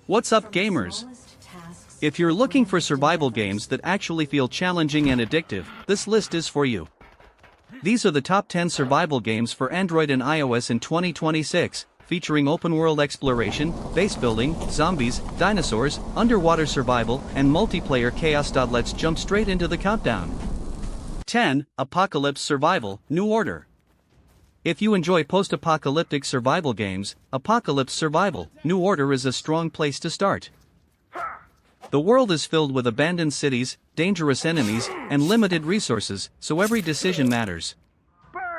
What's up, gamers? If you're looking for survival games that actually feel challenging and addictive, this list is for you. These are the top 10 survival games for Android and iOS in 2026, featuring open-world exploration, base building, zombies, dinosaurs, underwater survival, and multiplayer chaos. Let's jump straight into the countdown. 10. Apocalypse Survival: New Order. If you enjoy post-apocalyptic survival games, Apocalypse Survival: New Order is a strong place to start. The world is filled with abandoned cities, dangerous enemies, and limited resources, so every decision matters.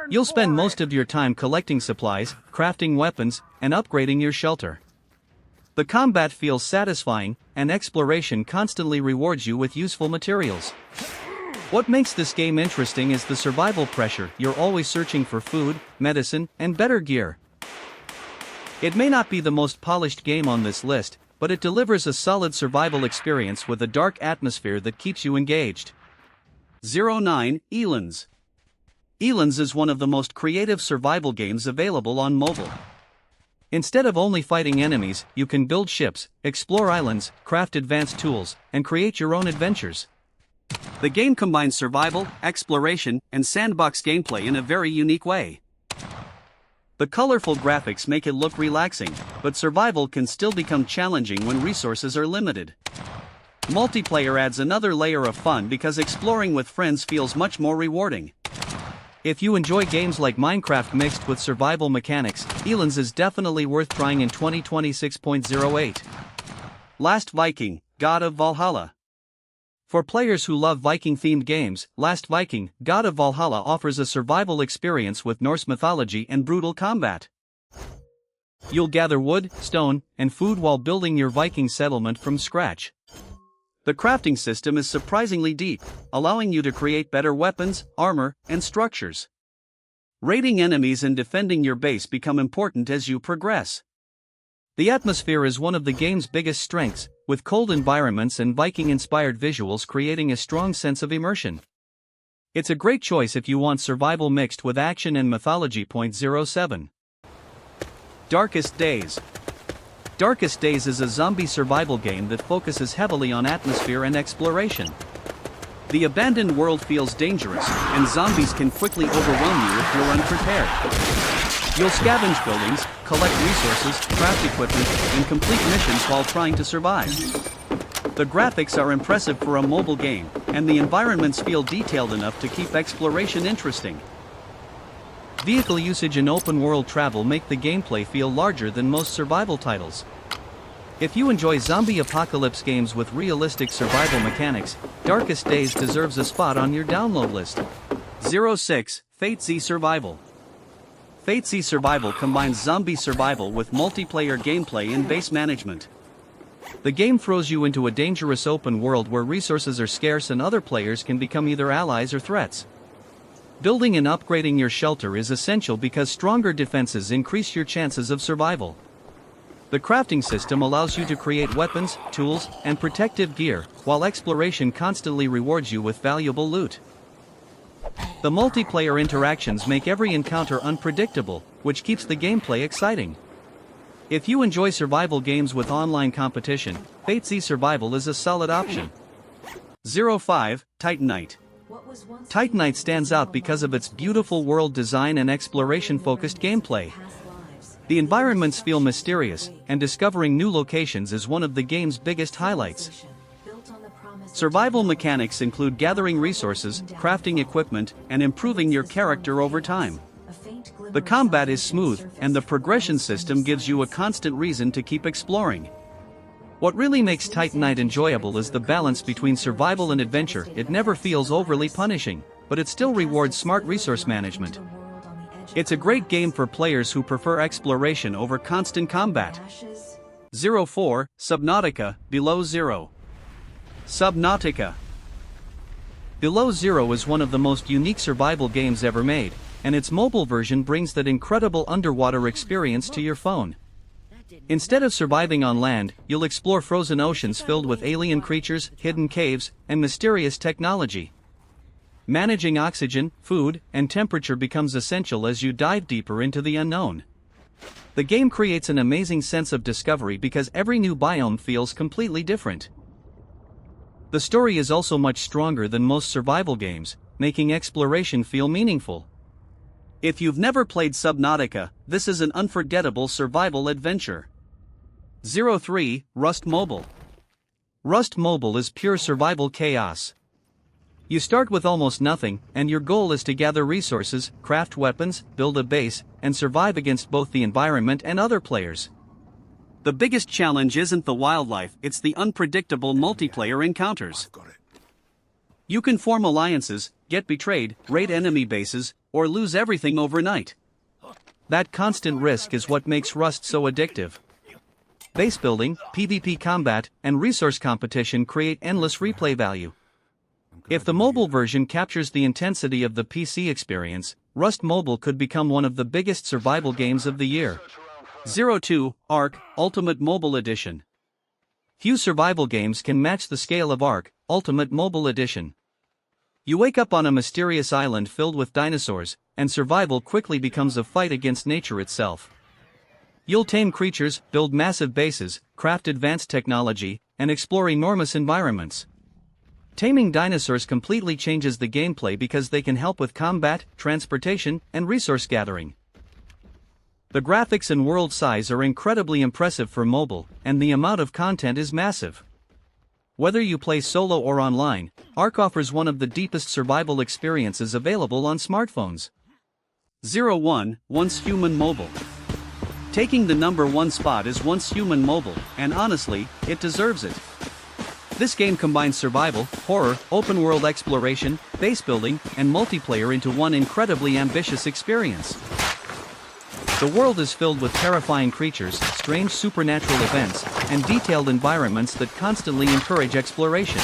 You'll spend most of your time collecting supplies, crafting weapons, and upgrading your shelter. The combat feels satisfying, and exploration constantly rewards you with useful materials. What makes this game interesting is the survival pressure. You're always searching for food, medicine, and better gear. It may not be the most polished game on this list, but it delivers a solid survival experience with a dark atmosphere that keeps you engaged. 09. Ylands. Ylands is one of the most creative survival games available on mobile. Instead of only fighting enemies, you can build ships, explore islands, craft advanced tools, and create your own adventures. The game combines survival, exploration, and sandbox gameplay in a very unique way. The colorful graphics make it look relaxing, but survival can still become challenging when resources are limited. Multiplayer adds another layer of fun because exploring with friends feels much more rewarding. If you enjoy games like Minecraft mixed with survival mechanics, Ylands is definitely worth trying in 2026.08. Last Viking, God of Valhalla. For players who love Viking-themed games, Last Viking, God of Valhalla offers a survival experience with Norse mythology and brutal combat. You'll gather wood, stone, and food while building your Viking settlement from scratch. The crafting system is surprisingly deep, allowing you to create better weapons, armor, and structures. Raiding enemies and defending your base become important as you progress. The atmosphere is one of the game's biggest strengths, with cold environments and Viking-inspired visuals creating a strong sense of immersion. It's a great choice if you want survival mixed with action and mythology. 07. Darkest Days. Darkest Days is a zombie survival game that focuses heavily on atmosphere and exploration. The abandoned world feels dangerous, and zombies can quickly overwhelm you if you're unprepared. You'll scavenge buildings, collect resources, craft equipment, and complete missions while trying to survive. The graphics are impressive for a mobile game, and the environments feel detailed enough to keep exploration interesting. Vehicle usage and open-world travel make the gameplay feel larger than most survival titles. If you enjoy zombie apocalypse games with realistic survival mechanics, Darkest Days deserves a spot on your download list. 06. FateZ Survival. FateZ Survival combines zombie survival with multiplayer gameplay and base management. The game throws you into a dangerous open world where resources are scarce and other players can become either allies or threats. Building and upgrading your shelter is essential because stronger defenses increase your chances of survival. The crafting system allows you to create weapons, tools, and protective gear, while exploration constantly rewards you with valuable loot. The multiplayer interactions make every encounter unpredictable, which keeps the gameplay exciting. If you enjoy survival games with online competition, FateZ Survival is a solid option. 05. Titanite. Titanite stands out because of its beautiful world design and exploration-focused gameplay. The environments feel mysterious, and discovering new locations is one of the game's biggest highlights. Survival mechanics include gathering resources, crafting equipment, and improving your character over time. The combat is smooth, and the progression system gives you a constant reason to keep exploring. What really makes Titanite enjoyable is the balance between survival and adventure. It never feels overly punishing, but it still rewards smart resource management. It's a great game for players who prefer exploration over constant combat. 04. Subnautica, Below Zero. Subnautica. Below Zero is one of the most unique survival games ever made, and its mobile version brings that incredible underwater experience to your phone. Instead of surviving on land, you'll explore frozen oceans filled with alien creatures, hidden caves, and mysterious technology. Managing oxygen, food, and temperature becomes essential as you dive deeper into the unknown. The game creates an amazing sense of discovery because every new biome feels completely different. The story is also much stronger than most survival games, making exploration feel meaningful. If you've never played Subnautica, this is an unforgettable survival adventure. 03. Rust Mobile. Rust Mobile is pure survival chaos. You start with almost nothing, and your goal is to gather resources, craft weapons, build a base, and survive against both the environment and other players. The biggest challenge isn't the wildlife, it's the unpredictable multiplayer encounters. You can form alliances, get betrayed, raid enemy bases, or lose everything overnight. That constant risk is what makes Rust so addictive. Base building, PvP combat, and resource competition create endless replay value. If the mobile version captures the intensity of the PC experience, Rust Mobile could become one of the biggest survival games of the year. 02. Ark, Ultimate Mobile Edition. Few survival games can match the scale of Ark, Ultimate Mobile Edition. You wake up on a mysterious island filled with dinosaurs, and survival quickly becomes a fight against nature itself. You'll tame creatures, build massive bases, craft advanced technology, and explore enormous environments. Taming dinosaurs completely changes the gameplay because they can help with combat, transportation, and resource gathering. The graphics and world size are incredibly impressive for mobile, and the amount of content is massive. Whether you play solo or online, Ark offers one of the deepest survival experiences available on smartphones. 01. Once Human Mobile. Taking the #1 spot is Once Human Mobile, and honestly, it deserves it. This game combines survival, horror, open-world exploration, base building, and multiplayer into one incredibly ambitious experience. The world is filled with terrifying creatures, strange supernatural events, and detailed environments that constantly encourage exploration.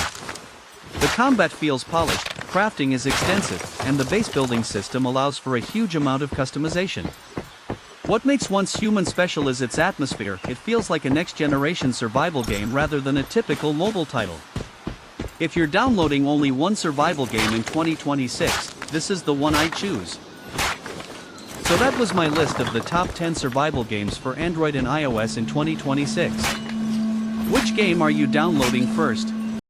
The combat feels polished, crafting is extensive, and the base building system allows for a huge amount of customization. What makes Once Human special is its atmosphere. It feels like a next-generation survival game rather than a typical mobile title. If you're downloading only one survival game in 2026, this is the one I'd choose. So that was my list of the top 10 survival games for Android and iOS in 2026. Which game are you downloading first?